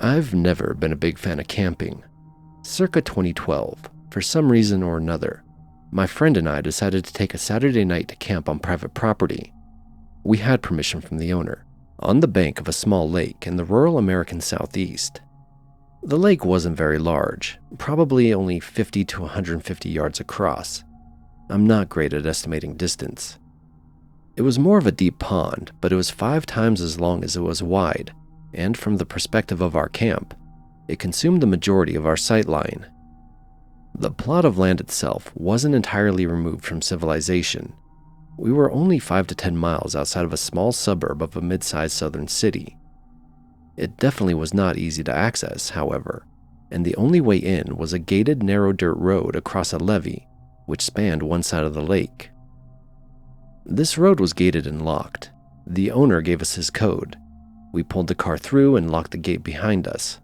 I've never been a big fan of camping. Circa 2012, for some reason or another, my friend and I decided to take a Saturday night to camp on private property. We had permission from the owner, on the bank of a small lake in the rural American Southeast. The lake wasn't very large, probably only 50 to 150 yards across. I'm not great at estimating distance. It was more of a deep pond, but it was 5 times as long as it was wide, and from the perspective of our camp, it consumed the majority of our sight line. The plot of land itself wasn't entirely removed from civilization. We were only 5 to 10 miles outside of a small suburb of a mid-sized southern city. It definitely was not easy to access, however, and the only way in was a gated narrow dirt road across a levee, which spanned one side of the lake. This road was gated and locked. The owner gave us his code. We pulled the car through and locked the gate behind us.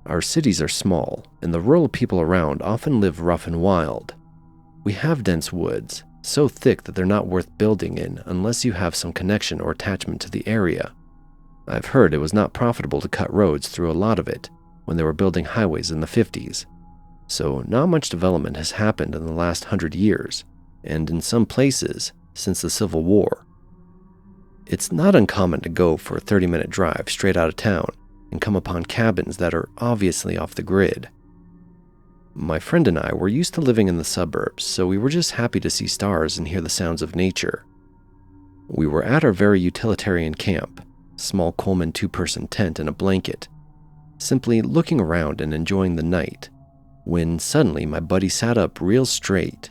Our cities are small, and the rural people around often live rough and wild. We have dense woods, so thick that they're not worth building in unless you have some connection or attachment to the area. I've heard it was not profitable to cut roads through a lot of it when they were building highways in the 50s, so not much development has happened in the last 100 years, and in some places since the Civil War. It's not uncommon to go for a 30-minute drive straight out of town and come upon cabins that are obviously off the grid. My friend and I were used to living in the suburbs, so we were just happy to see stars and hear the sounds of nature. We were at our very utilitarian camp, small Coleman 2-person tent and a blanket, simply looking around and enjoying the night, when suddenly my buddy sat up real straight.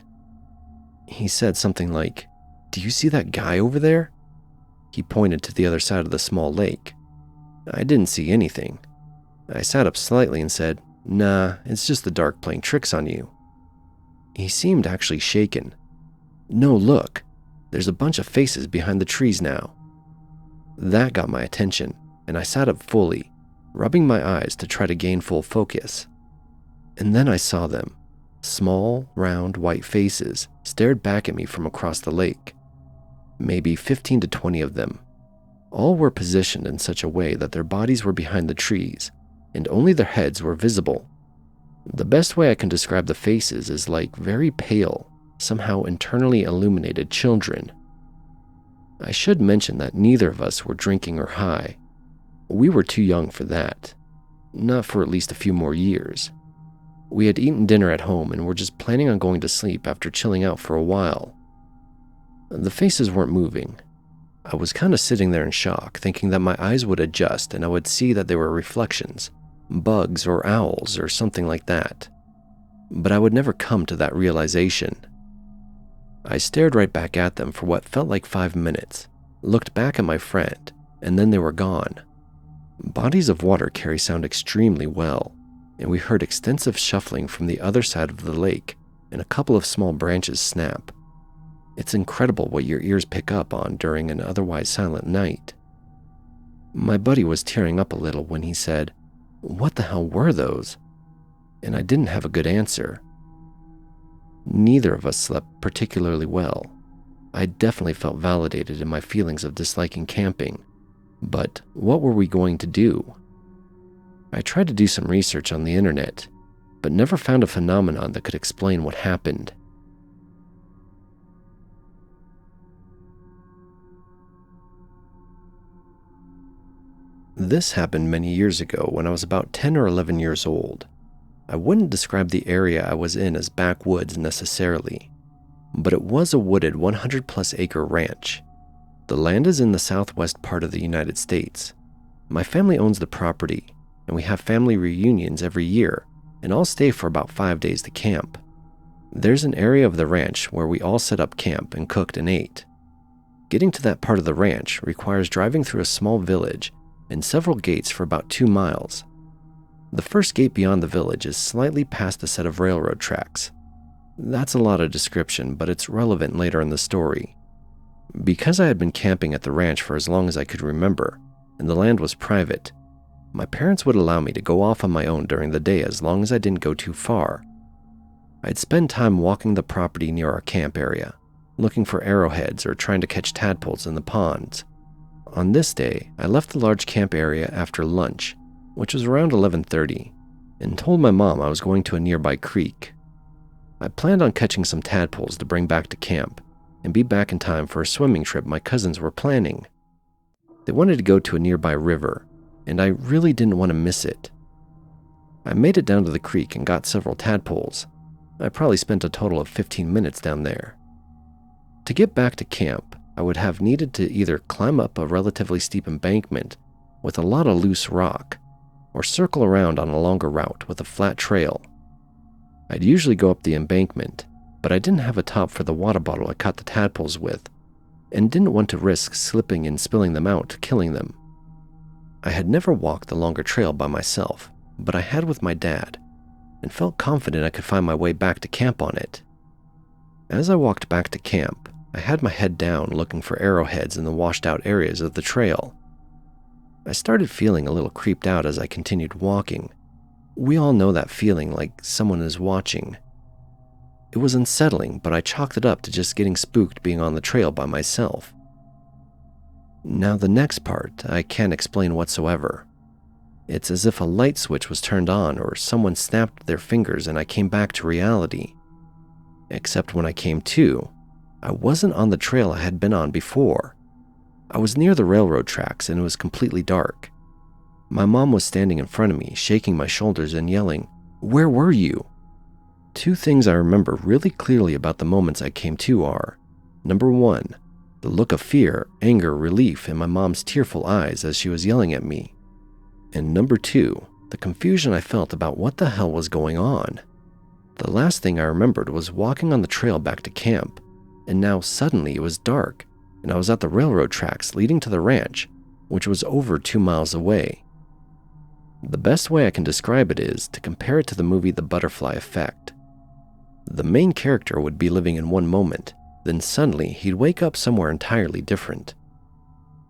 He said something like, "Do you see that guy over there?" He pointed to the other side of the small lake. I didn't see anything. I sat up slightly and said, "Nah, it's just the dark playing tricks on you." He seemed actually shaken. "No, look, there's a bunch of faces behind the trees now." That got my attention, and I sat up fully, rubbing my eyes to try to gain full focus. And then I saw them. Small, round, white faces stared back at me from across the lake. Maybe 15 to 20 of them. All were positioned in such a way that their bodies were behind the trees, and only their heads were visible. The best way I can describe the faces is like very pale, somehow internally illuminated children. I should mention that neither of us were drinking or high. We were too young for that. Not for at least a few more years. We had eaten dinner at home and were just planning on going to sleep after chilling out for a while. The faces weren't moving. I was kind of sitting there in shock, thinking that my eyes would adjust and I would see that they were reflections, bugs or owls or something like that. But I would never come to that realization. I stared right back at them for what felt like 5 minutes, looked back at my friend, and then they were gone. Bodies of water carry sound extremely well, and we heard extensive shuffling from the other side of the lake and a couple of small branches snap. It's incredible what your ears pick up on during an otherwise silent night. My buddy was tearing up a little when he said, "What the hell were those?" And I didn't have a good answer. Neither of us slept particularly well. I definitely felt validated in my feelings of disliking camping, but what were we going to do? I tried to do some research on the internet, but never found a phenomenon that could explain what happened. This happened many years ago when I was about 10 or 11 years old. I wouldn't describe the area I was in as backwoods necessarily, but it was a wooded 100-plus acre ranch. The land is in the southwest part of the United States. My family owns the property, and we have family reunions every year, and I'll stay for about 5 days to camp. There's an area of the ranch where we all set up camp and cooked and ate. Getting to that part of the ranch requires driving through a small village and several gates for about 2 miles. The first gate beyond the village is slightly past a set of railroad tracks. That's a lot of description, but it's relevant later in the story. Because I had been camping at the ranch for as long as I could remember, and the land was private, my parents would allow me to go off on my own during the day as long as I didn't go too far. I'd spend time walking the property near our camp area, looking for arrowheads or trying to catch tadpoles in the ponds. On this day, I left the large camp area after lunch which was around 11:30, and told my mom I was going to a nearby creek. I planned on catching some tadpoles to bring back to camp and be back in time for a swimming trip my cousins were planning. They wanted to go to a nearby river, and I really didn't want to miss it. I made it down to the creek and got several tadpoles. I probably spent a total of 15 minutes down there. To get back to camp, I would have needed to either climb up a relatively steep embankment with a lot of loose rock, or circle around on a longer route with a flat trail. I'd usually go up the embankment, but I didn't have a top for the water bottle I caught the tadpoles with, and didn't want to risk slipping and spilling them out, killing them. I had never walked the longer trail by myself, but I had with my dad, and felt confident I could find my way back to camp on it. As I walked back to camp, I had my head down looking for arrowheads in the washed out areas of the trail. I started feeling a little creeped out as I continued walking. We all know that feeling like someone is watching. It was unsettling, but I chalked it up to just getting spooked being on the trail by myself. Now the next part, I can't explain whatsoever. It's as if a light switch was turned on or someone snapped their fingers and I came back to reality. Except when I came to, I wasn't on the trail I had been on before. I was near the railroad tracks and it was completely dark. My mom was standing in front of me, shaking my shoulders and yelling, "Where were you?" Two things I remember really clearly about the moments I came to are, number one, the look of fear, anger, relief in my mom's tearful eyes as she was yelling at me. And number two, the confusion I felt about what the hell was going on. The last thing I remembered was walking on the trail back to camp, and now suddenly it was dark, and I was at the railroad tracks leading to the ranch, which was over 2 miles away. The best way I can describe it is to compare it to the movie The Butterfly Effect. The main character would be living in one moment, then suddenly he'd wake up somewhere entirely different.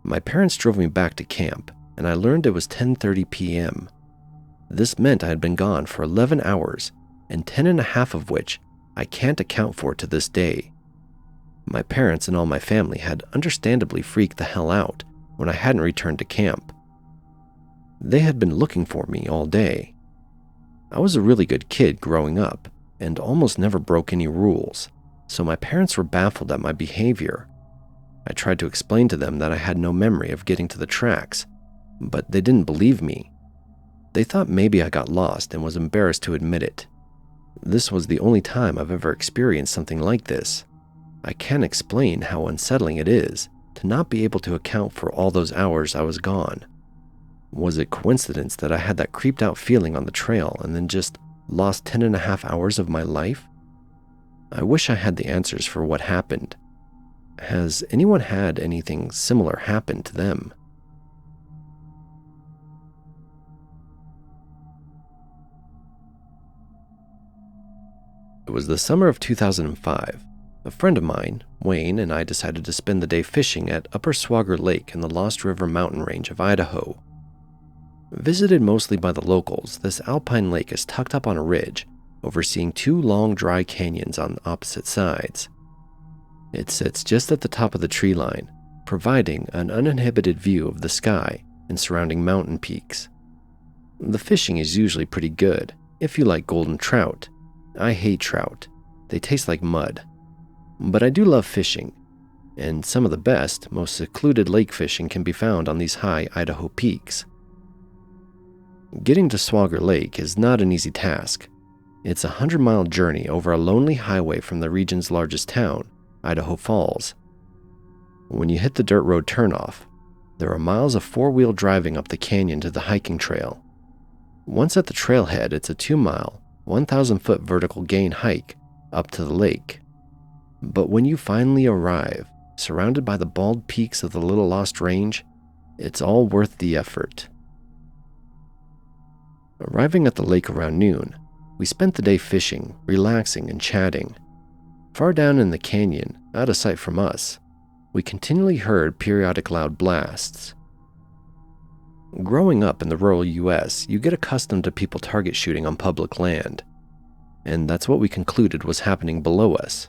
My parents drove me back to camp, and I learned it was 10:30 p.m. This meant I had been gone for 11 hours, and 10 and a half of which I can't account for to this day. My parents and all my family had understandably freaked the hell out when I hadn't returned to camp. They had been looking for me all day. I was a really good kid growing up and almost never broke any rules, so my parents were baffled at my behavior. I tried to explain to them that I had no memory of getting to the tracks, but they didn't believe me. They thought maybe I got lost and was embarrassed to admit it. This was the only time I've ever experienced something like this. I can't explain how unsettling it is to not be able to account for all those hours I was gone. Was it coincidence that I had that creeped out feeling on the trail and then just lost 10 and a half hours of my life? I wish I had the answers for what happened. Has anyone had anything similar happen to them? It was the summer of 2005. A friend of mine, Wayne, and I decided to spend the day fishing at Upper Swauger Lake in the Lost River mountain range of Idaho. Visited mostly by the locals, this alpine lake is tucked up on a ridge, overseeing two long dry canyons on opposite sides. It sits just at the top of the tree line, providing an uninhibited view of the sky and surrounding mountain peaks. The fishing is usually pretty good, if you like golden trout. I hate trout. They taste like mud. But I do love fishing, and some of the best, most secluded lake fishing can be found on these high Idaho peaks. Getting to Swauger Lake is not an easy task. It's a 100-mile journey over a lonely highway from the region's largest town, Idaho Falls. When you hit the dirt road turnoff, there are miles of four-wheel driving up the canyon to the hiking trail. Once at the trailhead, it's a 2-mile, 1,000-foot vertical gain hike up to the lake. But when you finally arrive, surrounded by the bald peaks of the Little Lost Range, it's all worth the effort. Arriving at the lake around noon, we spent the day fishing, relaxing, and chatting. Far down in the canyon, out of sight from us, we continually heard periodic loud blasts. Growing up in the rural US, you get accustomed to people target shooting on public land, and that's what we concluded was happening below us.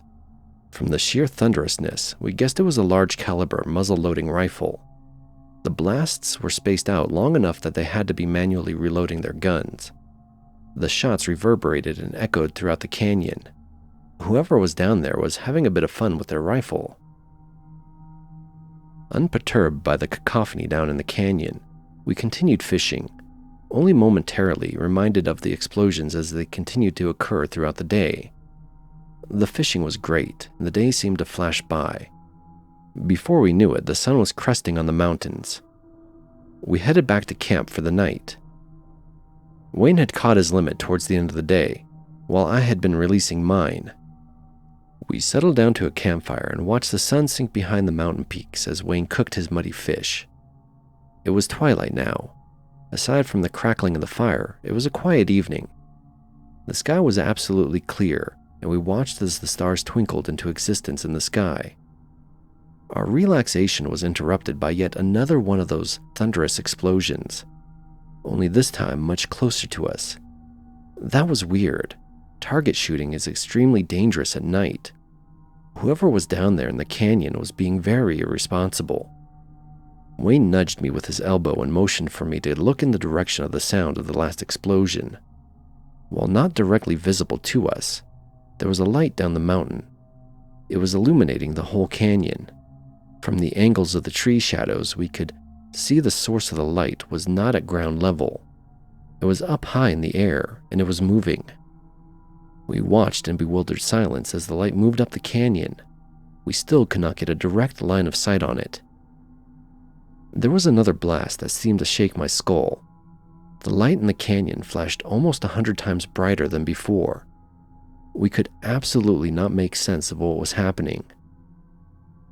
From the sheer thunderousness, we guessed it was a large caliber muzzle-loading rifle. The blasts were spaced out long enough that they had to be manually reloading their guns. The shots reverberated and echoed throughout the canyon. Whoever was down there was having a bit of fun with their rifle. Unperturbed by the cacophony down in the canyon, we continued fishing, only momentarily reminded of the explosions as they continued to occur throughout the day. The fishing was great, and the day seemed to flash by. Before we knew it, the sun was cresting on the mountains. We headed back to camp for the night. Wayne had caught his limit towards the end of the day, while I had been releasing mine. We settled down to a campfire and watched the sun sink behind the mountain peaks as Wayne cooked his muddy fish. It was twilight now. Aside from the crackling of the fire, it was a quiet evening. The sky was absolutely clear, and we watched as the stars twinkled into existence in the sky. Our relaxation was interrupted by yet another one of those thunderous explosions, only this time much closer to us. That was weird. Target shooting is extremely dangerous at night. Whoever was down there in the canyon was being very irresponsible. Wayne nudged me with his elbow and motioned for me to look in the direction of the sound of the last explosion. While not directly visible to us, there was a light down the mountain. It was illuminating the whole canyon. From the angles of the tree shadows, we could see the source of the light was not at ground level. It was up high in the air, and it was moving. We watched in bewildered silence as the light moved up the canyon. We still could not get a direct line of sight on it. There was another blast that seemed to shake my skull. The light in the canyon flashed almost 100 times brighter than before. We could absolutely not make sense of what was happening.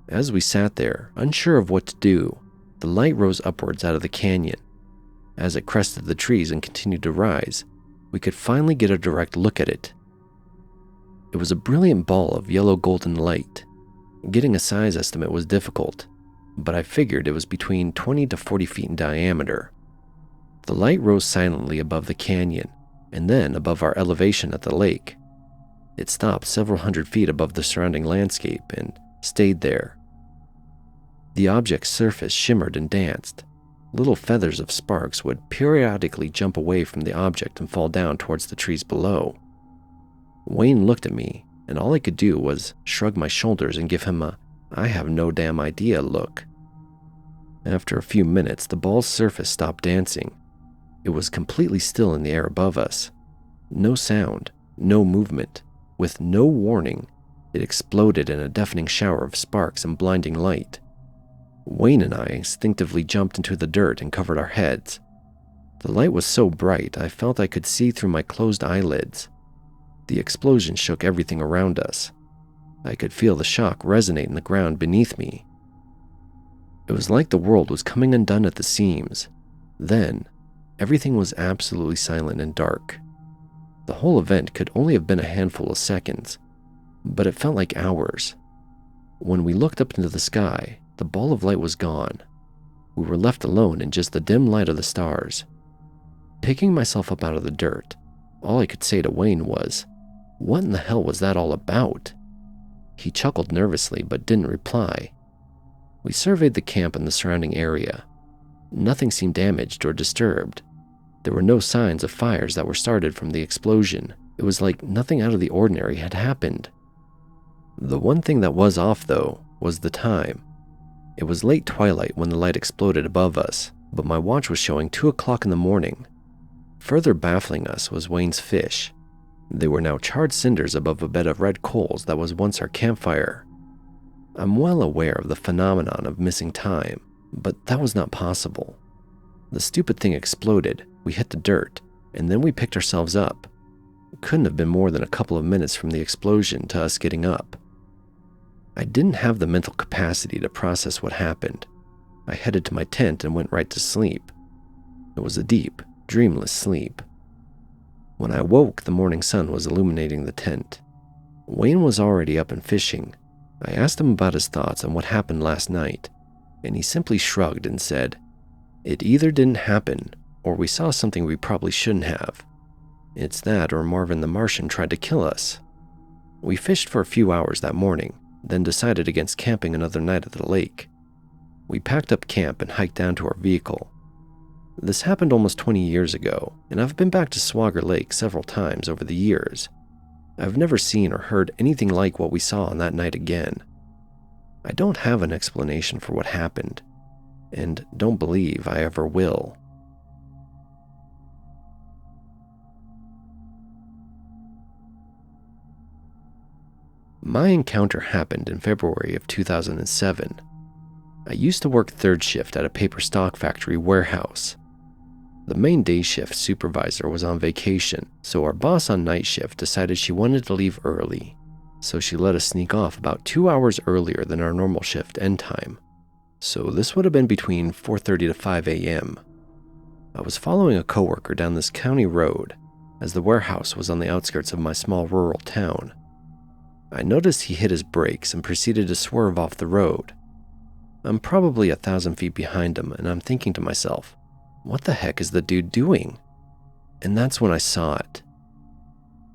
As we sat there, unsure of what to do, the light rose upwards out of the canyon. As it crested the trees and continued to rise, we could finally get a direct look at it. It was a brilliant ball of yellow-golden light. Getting a size estimate was difficult, but I figured it was between 20 to 40 feet in diameter. The light rose silently above the canyon, and then above our elevation at the lake. It stopped several hundred feet above the surrounding landscape and stayed there. The object's surface shimmered and danced. Little feathers of sparks would periodically jump away from the object and fall down towards the trees below. Wayne looked at me, and all I could do was shrug my shoulders and give him a "I have no damn idea" look. After a few minutes, the ball's surface stopped dancing. It was completely still in the air above us. No sound, no movement. With no warning, it exploded in a deafening shower of sparks and blinding light. Wayne and I instinctively jumped into the dirt and covered our heads. The light was so bright I felt I could see through my closed eyelids. The explosion shook everything around us. I could feel the shock resonate in the ground beneath me. It was like the world was coming undone at the seams. Then, everything was absolutely silent and dark. The whole event could only have been a handful of seconds, but it felt like hours. When we looked up into the sky, the ball of light was gone. We were left alone in just the dim light of the stars. Picking myself up out of the dirt, all I could say to Wayne was, "What in the hell was that all about?" He chuckled nervously but didn't reply. We surveyed the camp and the surrounding area. Nothing seemed damaged or disturbed. There were no signs of fires that were started from the explosion. It was like nothing out of the ordinary had happened. The one thing that was off, though, was the time. It was late twilight when the light exploded above us, but my watch was showing 2 o'clock in the morning. Further baffling us was Wayne's fish. They were now charred cinders above a bed of red coals that was once our campfire. I'm well aware of the phenomenon of missing time, but that was not possible. The stupid thing exploded, we hit the dirt, and then we picked ourselves up. It couldn't have been more than a couple of minutes from the explosion to us getting up. I didn't have the mental capacity to process what happened. I headed to my tent and went right to sleep. It was a deep, dreamless sleep. When I awoke, the morning sun was illuminating the tent. Wayne was already up and fishing. I asked him about his thoughts on what happened last night, and he simply shrugged and said, "It either didn't happen, or we saw something we probably shouldn't have. It's that or Marvin the Martian tried to kill us." We fished for a few hours that morning, then decided against camping another night at the lake. We packed up camp and hiked down to our vehicle. This happened almost 20 years ago, and I've been back to Swauger Lake several times over the years. I've never seen or heard anything like what we saw on that night again. I don't have an explanation for what happened, and don't believe I ever will. My encounter happened in February of 2007. I used to work third shift at a paper stock factory warehouse. The main day shift supervisor was on vacation, so our boss on night shift decided she wanted to leave early. So she let us sneak off about 2 hours earlier than our normal shift end time. So this would have been between 4:30 to 5 a.m. I was following a coworker down this county road, as the warehouse was on the outskirts of my small rural town. I noticed he hit his brakes and proceeded to swerve off the road. I'm probably 1,000 feet behind him, and I'm thinking to myself, what the heck is the dude doing? And that's when I saw it.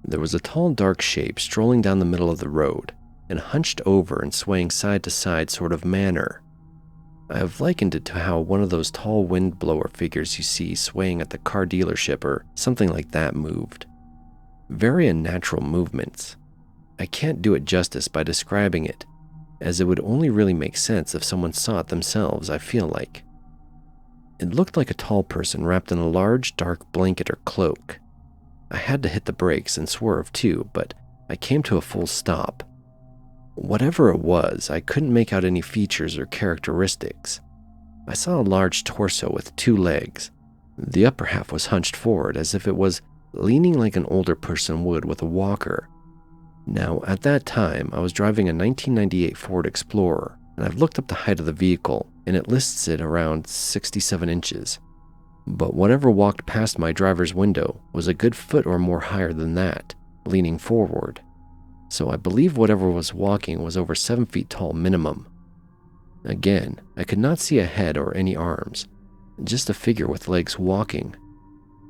There was a tall, dark shape strolling down the middle of the road, in a hunched over and swaying side to side sort of manner. I have likened it to how one of those tall wind blower figures you see swaying at the car dealership or something like that moved. Very unnatural movements. I can't do it justice by describing it, as it would only really make sense if someone saw it themselves, I feel like. It looked like a tall person wrapped in a large, dark blanket or cloak. I had to hit the brakes and swerve too, but I came to a full stop. Whatever it was, I couldn't make out any features or characteristics. I saw a large torso with 2 legs. The upper half was hunched forward as if it was leaning like an older person would with a walker. Now, at that time, I was driving a 1998 Ford Explorer, and I've looked up the height of the vehicle, and it lists it around 67 inches. But whatever walked past my driver's window was a good foot or more higher than that, leaning forward. So I believe whatever was walking was over 7 feet tall minimum. Again, I could not see a head or any arms, just a figure with legs walking.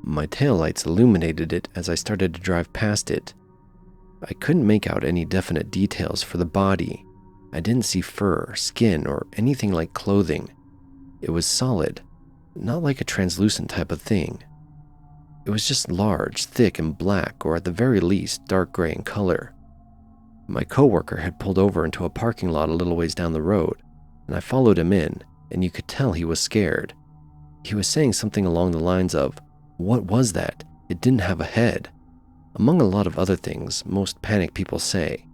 My taillights illuminated it as I started to drive past it. I couldn't make out any definite details for the body. I didn't see fur, skin, or anything like clothing. It was solid, not like a translucent type of thing. It was just large, thick, and black, or at the very least, dark gray in color. My coworker had pulled over into a parking lot a little ways down the road, and I followed him in, and you could tell he was scared. He was saying something along the lines of, "What was that? It didn't have a head," among a lot of other things most panicked people say.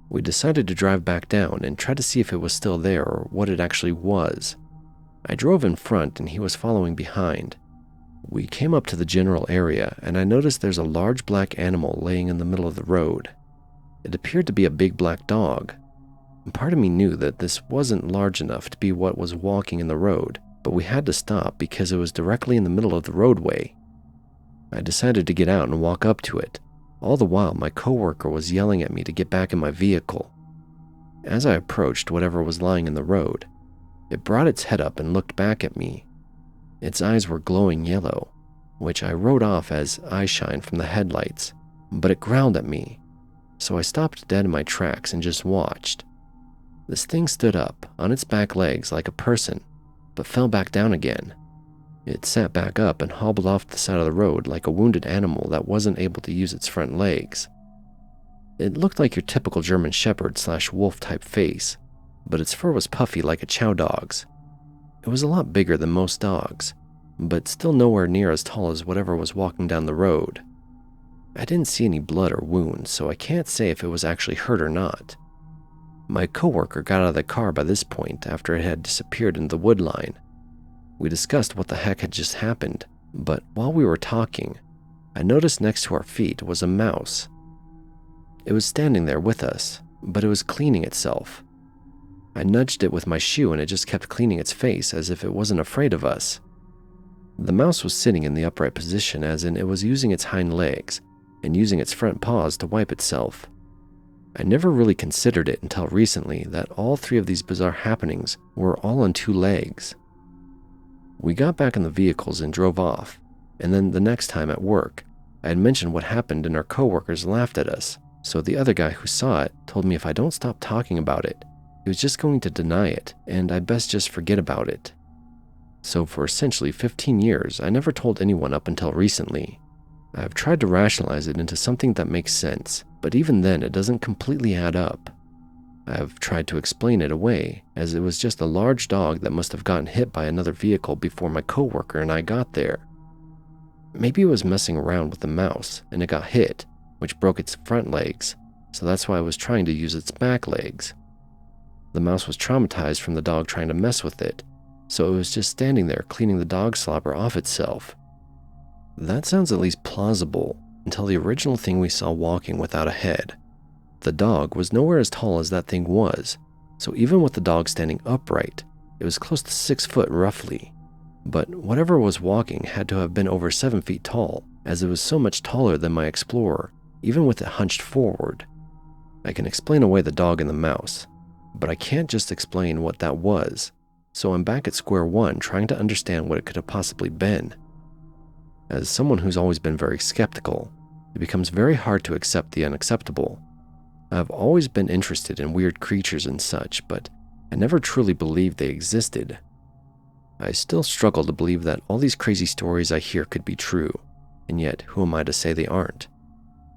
We decided to drive back down and try to see if it was still there or what it actually was. I drove in front and he was following behind. We came up to the general area and I noticed there's a large black animal laying in the middle of the road. It appeared to be a big black dog. Part of me knew that this wasn't large enough to be what was walking in the road, but we had to stop because it was directly in the middle of the roadway. I decided to get out and walk up to it. All the while, my coworker was yelling at me to get back in my vehicle. As I approached whatever was lying in the road, it brought its head up and looked back at me. Its eyes were glowing yellow, which I wrote off as eye shine from the headlights, but it growled at me, so I stopped dead in my tracks and just watched. This thing stood up on its back legs like a person, but fell back down again. It sat back up and hobbled off the side of the road like a wounded animal that wasn't able to use its front legs. It looked like your typical German Shepherd / wolf type face, but its fur was puffy like a chow dog's. It was a lot bigger than most dogs, but still nowhere near as tall as whatever was walking down the road. I didn't see any blood or wounds, so I can't say if it was actually hurt or not. My coworker got out of the car by this point after it had disappeared into the wood line. We discussed what the heck had just happened, but while we were talking, I noticed next to our feet was a mouse. It was standing there with us, but it was cleaning itself. I nudged it with my shoe and it just kept cleaning its face as if it wasn't afraid of us. The mouse was sitting in the upright position, as in it was using its hind legs and using its front paws to wipe itself. I never really considered it until recently that all 3 of these bizarre happenings were all on 2 legs. We got back in the vehicles and drove off, and then the next time at work, I had mentioned what happened and our coworkers laughed at us, so the other guy who saw it told me if I don't stop talking about it, He was just going to deny it, and I best just forget about it. So for essentially 15 years, I never told anyone up until recently. I have tried to rationalize it into something that makes sense, but even then it doesn't completely add up. I have tried to explain it away, as it was just a large dog that must have gotten hit by another vehicle before my coworker and I got there. Maybe it was messing around with the mouse, and it got hit, which broke its front legs, so that's why I was trying to use its back legs. The mouse was traumatized from the dog trying to mess with it, so it was just standing there cleaning the dog slobber off itself. That sounds at least plausible until the original thing we saw walking without a head. The dog was nowhere as tall as that thing was, so even with the dog standing upright, it was close to 6 foot roughly. But whatever was walking had to have been over 7 feet tall, as it was so much taller than my Explorer, even with it hunched forward. I can explain away the dog and the mouse, but I can't just explain what that was, so I'm back at square one trying to understand what it could have possibly been. As someone who's always been very skeptical, it becomes very hard to accept the unacceptable. I've always been interested in weird creatures and such, but I never truly believed they existed. I still struggle to believe that all these crazy stories I hear could be true, and yet who am I to say they aren't?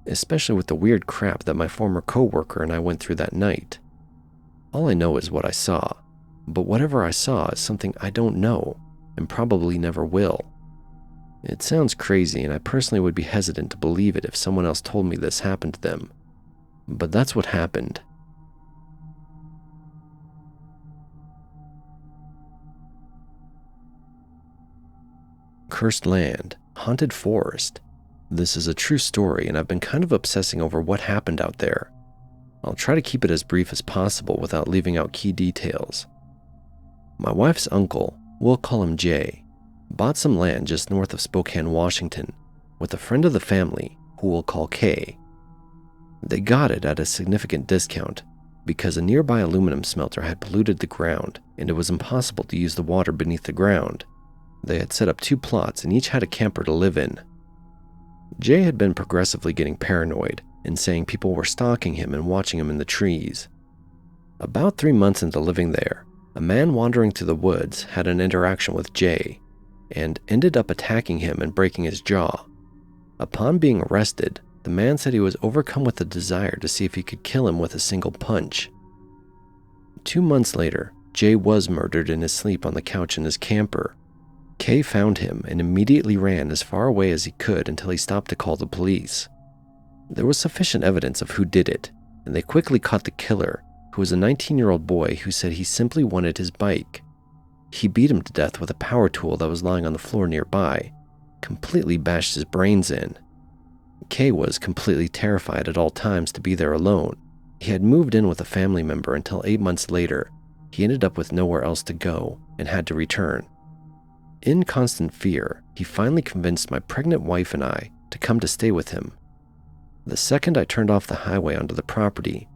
Especially with the weird crap that my former coworker and I went through that night. All I know is what I saw, but whatever I saw is something I don't know, and probably never will. It sounds crazy, and I personally would be hesitant to believe it if someone else told me this happened to them. But that's what happened. Cursed land, haunted forest. This is a true story, and I've been kind of obsessing over what happened out there. I'll try to keep it as brief as possible without leaving out key details. My wife's uncle, we'll call him Jay, bought some land just north of Spokane, Washington, with a friend of the family, who we'll call Kay. They got it at a significant discount because a nearby aluminum smelter had polluted the ground, and it was impossible to use the water beneath the ground. They had set up 2 plots and each had a camper to live in. Jay had been progressively getting paranoid and saying people were stalking him and watching him in the trees. About 3 months into living there, a man wandering through the woods had an interaction with Jay and ended up attacking him and breaking his jaw. Upon being arrested, the man said he was overcome with a desire to see if he could kill him with a single punch. 2 months later, Jay was murdered in his sleep on the couch in his camper. Kay found him and immediately ran as far away as he could until he stopped to call the police. There was sufficient evidence of who did it, and they quickly caught the killer, who was a 19-year-old boy who said he simply wanted his bike. He beat him to death with a power tool that was lying on the floor nearby, completely bashed his brains in. Kay was completely terrified at all times to be there alone. He had moved in with a family member until 8 months later. He ended up with nowhere else to go and had to return. In constant fear, he finally convinced my pregnant wife and I to come to stay with him. The second I turned off the highway onto the property,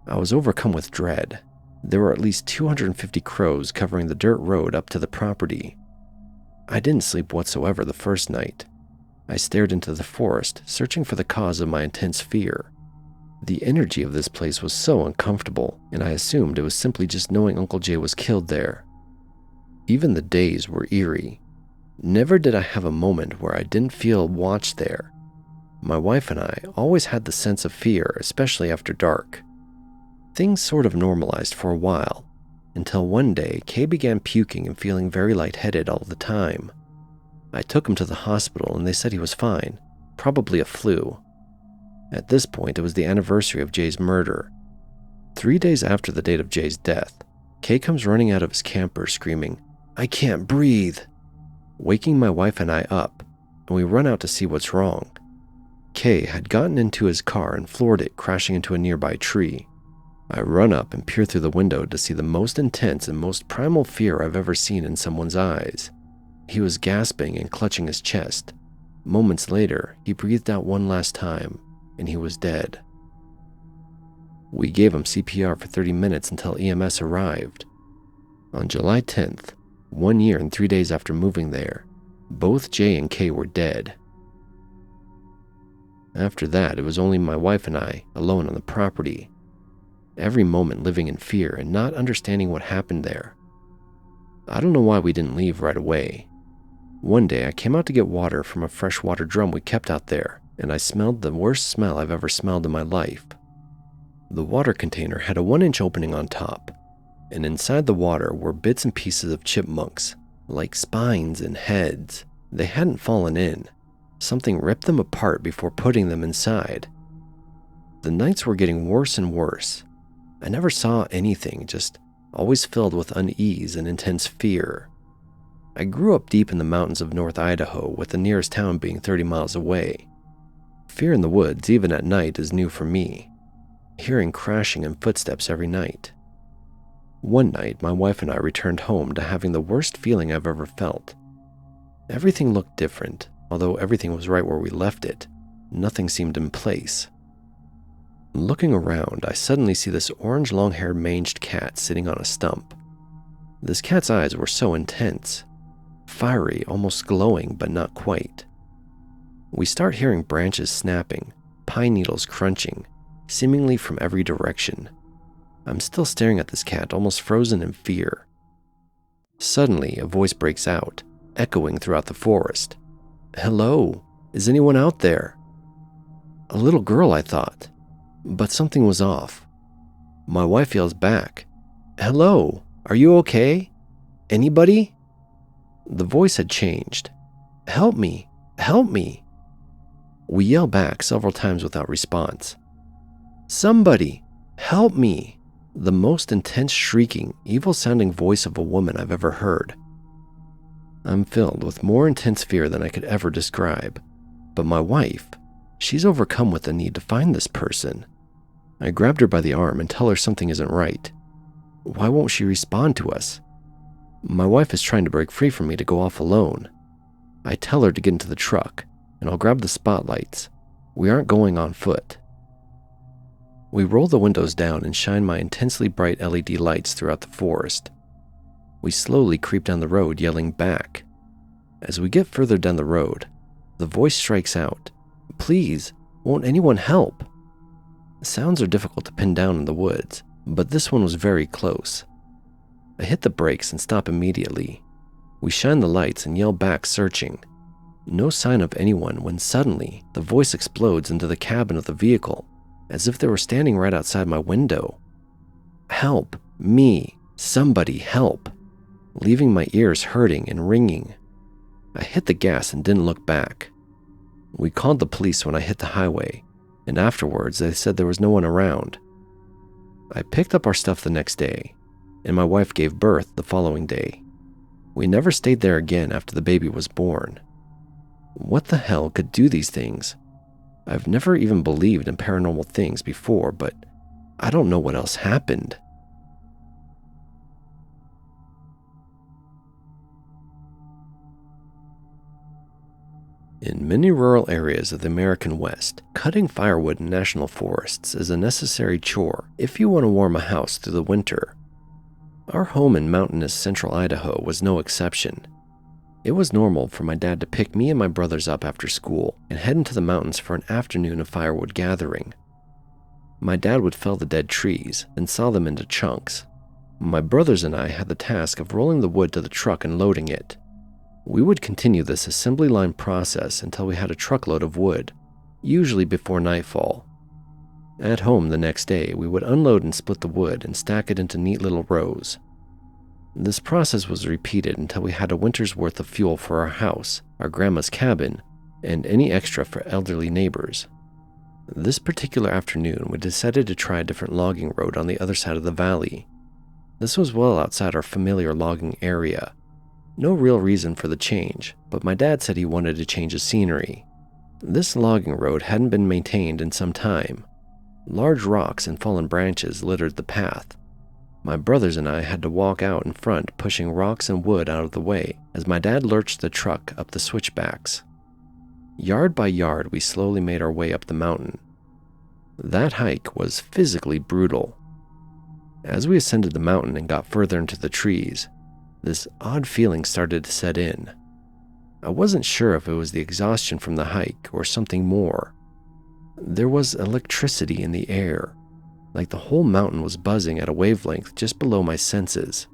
I was overcome with dread. There were at least 250 crows covering the dirt road up to the property. I didn't sleep whatsoever the first night. I stared into the forest, searching for the cause of my intense fear. The energy of this place was so uncomfortable, and I assumed it was simply just knowing Uncle Jay was killed there. Even the days were eerie. Never did I have a moment where I didn't feel watched there. My wife and I always had the sense of fear, especially after dark. Things sort of normalized for a while, until one day Kay began puking and feeling very lightheaded all the time. I took him to the hospital and they said he was fine, probably a flu. At this point, it was the anniversary of Jay's murder. 3 days after the date of Jay's death, Kay comes running out of his camper screaming, "I can't breathe," waking my wife and I up, and we run out to see what's wrong. Kay had gotten into his car and floored it, crashing into a nearby tree. I run up and peer through the window to see the most intense and most primal fear I've ever seen in someone's eyes. He was gasping and clutching his chest. Moments later, he breathed out one last time, and he was dead. We gave him CPR for 30 minutes until EMS arrived. On July 10th, 1 year and 3 days after moving there, both Jay and Kay were dead. After that, it was only my wife and I alone on the property. every moment living in fear and not understanding what happened there. I don't know why we didn't leave right away. One day I came out to get water from a freshwater drum we kept out there, and I smelled the worst smell I've ever smelled in my life. The water container had a 1-inch opening on top, and inside the water were bits and pieces of chipmunks, like spines and heads. They hadn't fallen in. Something ripped them apart before putting them inside. The nights were getting worse and worse. I never saw anything, just always filled with unease and intense fear. I grew up deep in the mountains of North Idaho, with the nearest town being 30 miles away. Fear in the woods, even at night, is new for me, hearing crashing and footsteps every night. One night, my wife and I returned home to having the worst feeling I've ever felt. Everything looked different, although everything was right where we left it. Nothing seemed in place. Looking around, I suddenly see this orange long-haired manged cat sitting on a stump. This cat's eyes were so intense, fiery, almost glowing, but not quite. We start hearing branches snapping, pine needles crunching, seemingly from every direction. I'm still staring at this cat, almost frozen in fear. Suddenly, a voice breaks out, echoing throughout the forest. "Hello, is anyone out there?" A little girl, I thought, but something was off. My wife yells back, "Hello, are you okay? Anybody?" The voice had changed. "Help me, help me." We yell back several times without response. "Somebody, help me." The most intense shrieking, evil-sounding voice of a woman I've ever heard. I'm filled with more intense fear than I could ever describe. But my wife, she's overcome with the need to find this person. I grabbed her by the arm and tell her something isn't right. Why won't she respond to us? My wife is trying to break free from me to go off alone. I tell her to get into the truck, and I'll grab the spotlights. We aren't going on foot. We roll the windows down and shine my intensely bright LED lights throughout the forest. We slowly creep down the road, yelling back. As we get further down the road, the voice strikes out, "Please, won't anyone help?" Sounds are difficult to pin down in the woods, but this one was very close. I hit the brakes and stop immediately. We shine the lights and yell back, searching. No sign of anyone when suddenly the voice explodes into the cabin of the vehicle, as if they were standing right outside my window. "Help me, somebody help," leaving my ears hurting and ringing. I hit the gas and didn't look back. We called the police when I hit the highway, and afterwards they said there was no one around. I picked up our stuff the next day, and my wife gave birth the following day. We never stayed there again after the baby was born. What the hell could do these things? I've never even believed in paranormal things before, but I don't know what else happened. In many rural areas of the American West, cutting firewood in national forests is a necessary chore if you want to warm a house through the winter. Our home in mountainous central Idaho was no exception. It was normal for my dad to pick me and my brothers up after school and head into the mountains for an afternoon of firewood gathering. My dad would fell the dead trees and saw them into chunks. My brothers and I had the task of rolling the wood to the truck and loading it. We would continue this assembly line process until we had a truckload of wood, usually before nightfall. At home the next day, we would unload and split the wood and stack it into neat little rows. This process was repeated until we had a winter's worth of fuel for our house, our grandma's cabin, and any extra for elderly neighbors. This particular afternoon, we decided to try a different logging road on the other side of the valley. This was well outside our familiar logging area. No real reason for the change, but my dad said he wanted to change the scenery. This logging road hadn't been maintained in some time. Large rocks and fallen branches littered the path. My brothers and I had to walk out in front, pushing rocks and wood out of the way as my dad lurched the truck up the switchbacks. Yard by yard, we slowly made our way up the mountain. That hike was physically brutal. As we ascended the mountain and got further into the trees, this odd feeling started to set in. I wasn't sure if it was the exhaustion from the hike or something more. There was electricity in the air. like the whole mountain was buzzing at a wavelength just below my senses.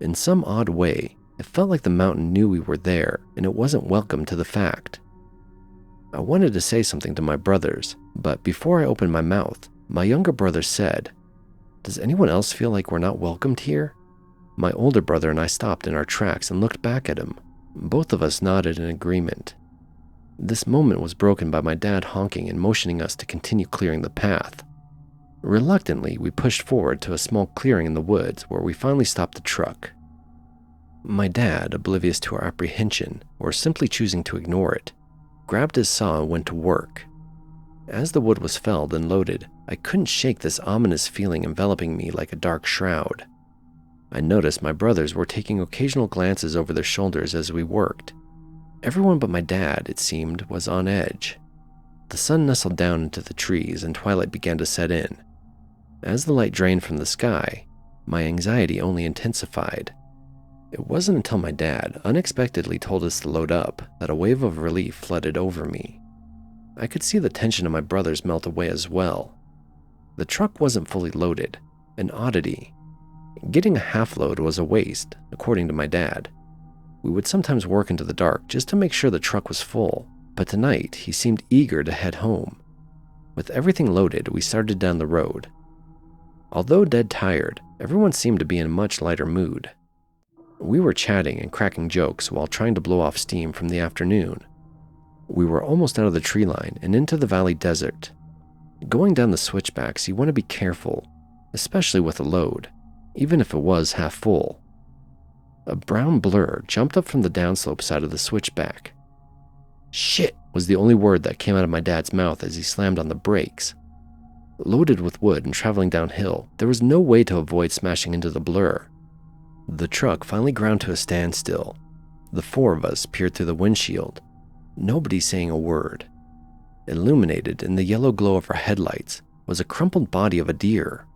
In some odd way, it felt like the mountain knew we were there and it wasn't welcome to the fact. I wanted to say something to my brothers, but before I opened my mouth, my younger brother said, "Does anyone else feel like we're not welcomed here?" My older brother and I stopped in our tracks and looked back at him. Both of us nodded in agreement. This moment was broken by my dad honking and motioning us to continue clearing the path. Reluctantly, we pushed forward to a small clearing in the woods where we finally stopped the truck. My dad, oblivious to our apprehension, or simply choosing to ignore it, grabbed his saw and went to work. As the wood was felled and loaded, I couldn't shake this ominous feeling enveloping me like a dark shroud. I noticed my brothers were taking occasional glances over their shoulders as we worked. Everyone but my dad, it seemed, was on edge. The sun nestled down into the trees and twilight began to set in. As the light drained from the sky, my anxiety only intensified. It wasn't until my dad unexpectedly told us to load up that a wave of relief flooded over me. I could see the tension of my brothers melt away as well. The truck wasn't fully loaded, an oddity. Getting a half load was a waste, according to my dad. We would sometimes work into the dark just to make sure the truck was full, but tonight he seemed eager to head home. With everything loaded, we started down the road. Although dead tired, everyone seemed to be in a much lighter mood. We were chatting and cracking jokes while trying to blow off steam from the afternoon. We were almost out of the tree line and into the valley desert. Going down the switchbacks, you want to be careful, especially with a load, even if it was half full. A brown blur jumped up from the downslope side of the switchback. "Shit," was the only word that came out of my dad's mouth as he slammed on the brakes. Loaded with wood and traveling downhill, there was no way to avoid smashing into the blur. The truck finally ground to a standstill. The four of us peered through the windshield, nobody saying a word. Illuminated in the yellow glow of our headlights was a crumpled body of a deer.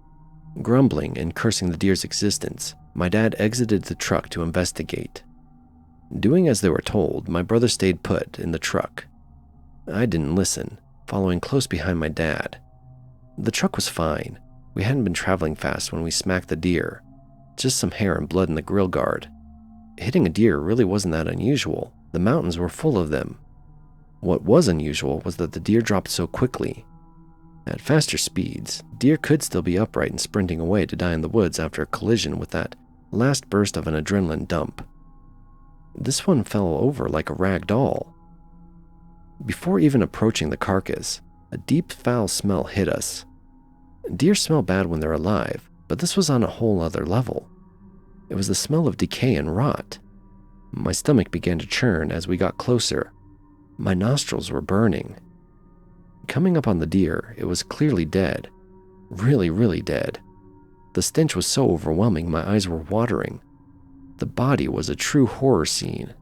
Grumbling and cursing the deer's existence, my dad exited the truck to investigate. Doing as they were told, my brother stayed put in the truck. I didn't listen, following close behind my dad. The truck was fine. We hadn't been traveling fast when we smacked the deer. Just some hair and blood in the grill guard. Hitting a deer really wasn't that unusual. The mountains were full of them. What was unusual was that the deer dropped so quickly. At faster speeds, deer could still be upright and sprinting away to die in the woods after a collision with that last burst of an adrenaline dump. This one fell over like a rag doll. Before even approaching the carcass, a deep foul smell hit us. Deer smell bad when they're alive, but this was on a whole other level. It was the smell of decay and rot. My stomach began to churn as we got closer. My nostrils were burning. Coming up on the deer, it was clearly dead. Really, really dead. The stench was so overwhelming my eyes were watering. The body was a true horror scene.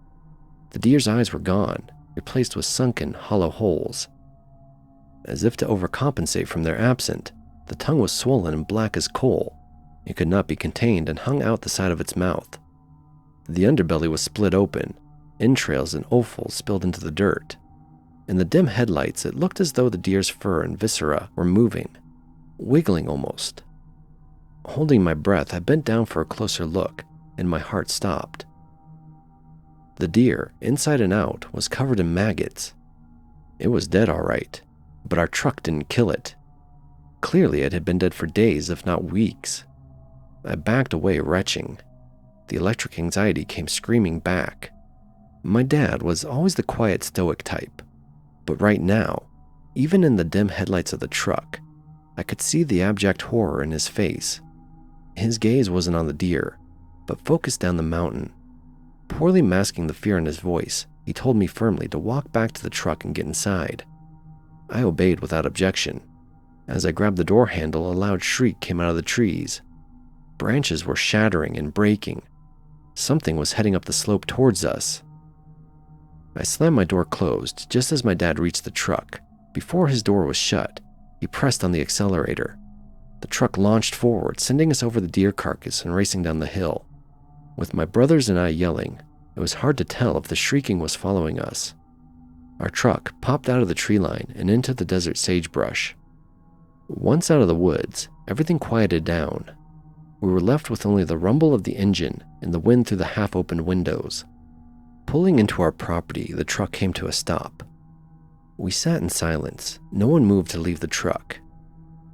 The deer's eyes were gone, replaced with sunken, hollow holes. As if to overcompensate from their absence, the tongue was swollen and black as coal. It could not be contained and hung out the side of its mouth. The underbelly was split open, entrails and offal spilled into the dirt. In the dim headlights, it looked as though the deer's fur and viscera were moving, wiggling almost. Holding my breath, I bent down for a closer look, and my heart stopped. The deer, inside and out, was covered in maggots. It was dead all right, but our truck didn't kill it. Clearly, it had been dead for days, if not weeks. I backed away, retching. The electric anxiety came screaming back. My dad was always the quiet, stoic type, but right now, even in the dim headlights of the truck, I could see the abject horror in his face. His gaze wasn't on the deer, but focused down the mountain. Poorly masking the fear in his voice, he told me firmly to walk back to the truck and get inside. I obeyed without objection. As I grabbed the door handle, a loud shriek came out of the trees. Branches were shattering and breaking. Something was heading up the slope towards us. I slammed my door closed just as my dad reached the truck. Before his door was shut, he pressed on the accelerator. The truck launched forward, sending us over the deer carcass and racing down the hill. With my brothers and I yelling, it was hard to tell if the shrieking was following us. Our truck popped out of the tree line and into the desert sagebrush. Once out of the woods, everything quieted down. We were left with only the rumble of the engine and the wind through the half-opened windows. Pulling into our property, the truck came to a stop. We sat in silence. No one moved to leave the truck.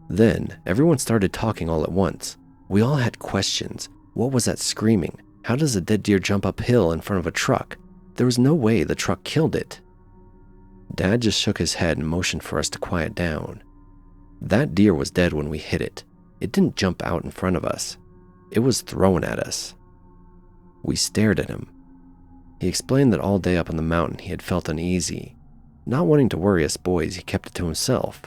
Then, everyone started talking all at once. We all had questions. What was that screaming? How does a dead deer jump uphill in front of a truck? There was no way the truck killed it. Dad just shook his head and motioned for us to quiet down. That deer was dead when we hit it. It didn't jump out in front of us. It was thrown at us. We stared at him. He explained that all day up on the mountain he had felt uneasy. Not wanting to worry us boys, he kept it to himself.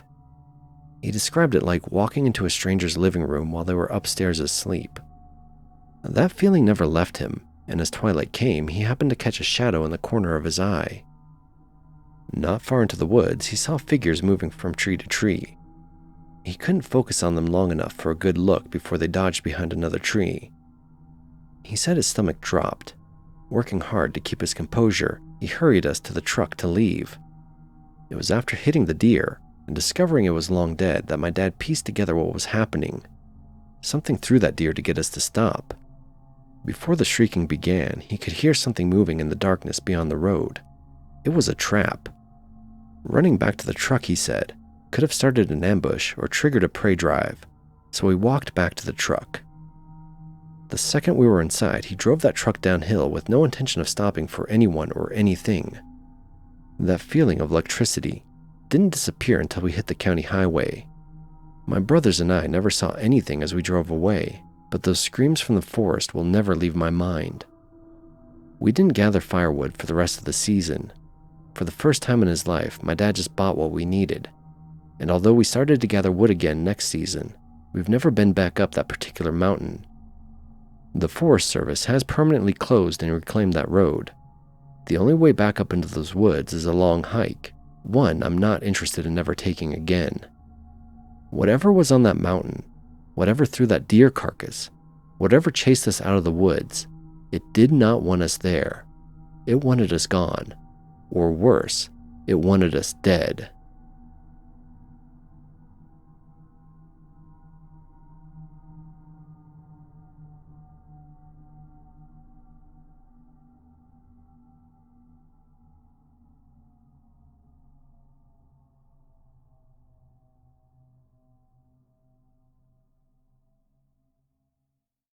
He described it like walking into a stranger's living room while they were upstairs asleep. That feeling never left him, and as twilight came, he happened to catch a shadow in the corner of his eye. Not far into the woods, he saw figures moving from tree to tree. He couldn't focus on them long enough for a good look before they dodged behind another tree. He said his stomach dropped. Working hard to keep his composure, he hurried us to the truck to leave. It was after hitting the deer and discovering it was long dead that my dad pieced together what was happening. Something threw that deer to get us to stop. Before the shrieking began, he could hear something moving in the darkness beyond the road. It was a trap. Running back to the truck, he said, could have started an ambush or triggered a prey drive, so we walked back to the truck. The second we were inside, he drove that truck downhill with no intention of stopping for anyone or anything. That feeling of electricity didn't disappear until we hit the county highway. My brothers and I never saw anything as we drove away, but those screams from the forest will never leave my mind. We didn't gather firewood for the rest of the season. For the first time in his life, my dad just bought what we needed. And although we started to gather wood again next season, we've never been back up that particular mountain. The Forest Service has permanently closed and reclaimed that road. The only way back up into those woods is a long hike, one I'm not interested in ever taking again. Whatever was on that mountain, whatever threw that deer carcass, whatever chased us out of the woods, it did not want us there. It wanted us gone. Or worse, it wanted us dead.